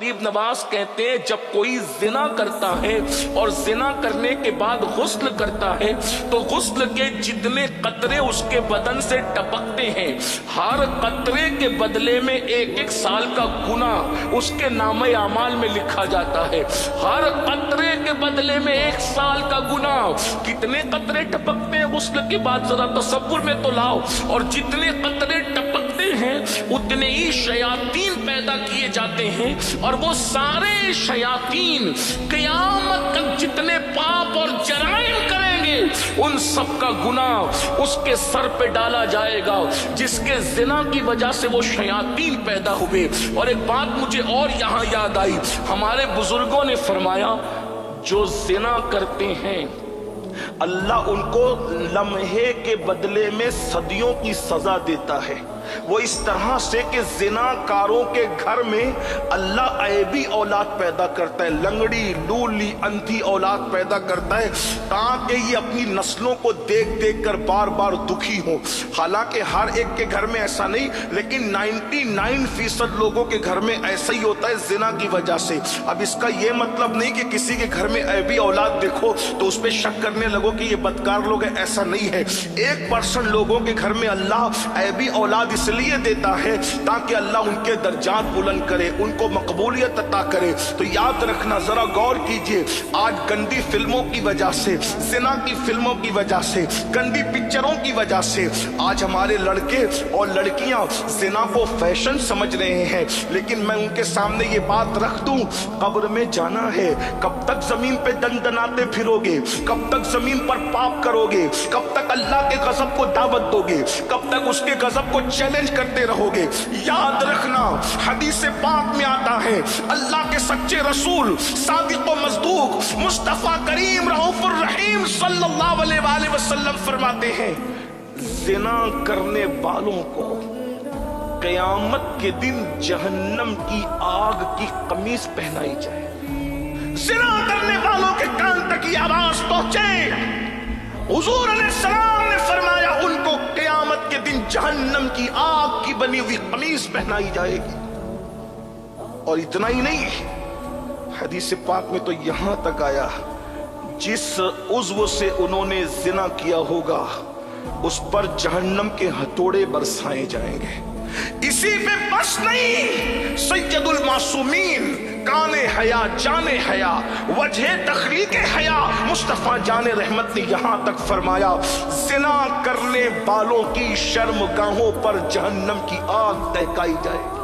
गरीब नवाज कहते हैं जब कोई जिना करता है और जिना करने के बाद गुस्ल करता है तो गुस्ल के जितने कतरे उसके बदन से टपकते हैं, हर कतरे के बदले में एक एक साल का गुनाह उसके नामे अमाल में लिखा जाता है। हर कतरे के बदले में एक साल का गुनाह। कितने कतरे टपकते हैं गुस्ल के बाद, जरा तसव्वुर में तो लाओ। और जितने कतरे टपकते हैं उतने ही शयातीन पैदा किए जाते हैं, और वो सारे शयातीन क़यामत तक जितने पाप और जराइम करेंगे उन सब का गुनाह उसके सर पे डाला जाएगा, जिसके जिना की वजह से वो शयातीन पैदा हुए। और एक बात मुझे और यहाँ याद आई, हमारे बुजुर्गों ने फरमाया जो जिना करते हैं अल्लाह उनको लम्हे के बदले में सदियों की सजा देता है। वो इस तरह से कि जिनाकारों के घर में अल्लाह ऐबी औलाद पैदा करता है, लंगड़ी लूली अंधी औलाद पैदा करता है, ताकि ये अपनी नस्लों को देख देख कर बार बार दुखी हो। हालांकि हर एक के घर में ऐसा नहीं, लेकिन 99% लोगों के घर में ऐसा ही होता है जिना की वजह से। अब इसका ये मतलब नहीं कि किसी के घर में ऐबी औलाद देखो तो उस पर शक करने लगो कि ये बदकार लोग हैं, ऐसा नहीं है। 1% लोगों के घर में अल्लाह ऐबी औलाद इसलिए देता है ताकि अल्लाह उनके दर्जात बुलंद करे, उनको मकबूलियत अता करे। तो याद रखना, जरा गौर कीजिए, आज गंदी फिल्मों की वजह से, जिना की फिल्मों की वजह से, गंदी पिक्चरों की वजह से आज हमारे लड़के और लड़कियां जिना को फैशन समझ रहे हैं। लेकिन मैं उनके सामने ये बात रख दूं, कब्र में जाना है, कब तक जमीन पे दंदनाते फिरोगे, कब तक जमीन पर पाप करोगे, कब तक अल्लाह के गजब को दावत दोगे, कब तक उसके गजब को चैलेंज करते रहोगे। याद रखना, हदीस पाक में आता है अल्लाह के सच्चे रसूल सादिक व मज़दूक मुस्तफा करीम रऊफुर रहीम सल्लल्लाहु अलैहि वसल्लम फरमाते हैं जिना करने वालों को क़यामत के दिन जहन्नम की आग की कमीज पहनाई जाए। जिना करने वालों के कान तक ये आवाज पहुंचे, हुजूर अलैहिस्सलाम ने फरमाया उनको क़यामत के दिन जहन्नम की आग की बनी हुई कमीज पहनाई जाएगी। और इतना ही नहीं, हदीस पाक में तो यहां तक आया जिस उज़्व से उन्होंने जिना किया होगा उस पर जहन्नम के हथौड़े बरसाए जाएंगे। इसी पे बस नहीं, सैयदुल मासूमीन काने हया जाने हया वजह तखलीक हया मुस्तफा जाने रहमत ने यहां तक फरमाया जिना करने वालों की शर्मगाहों पर जहन्नम की आग दहकाई जाएगी।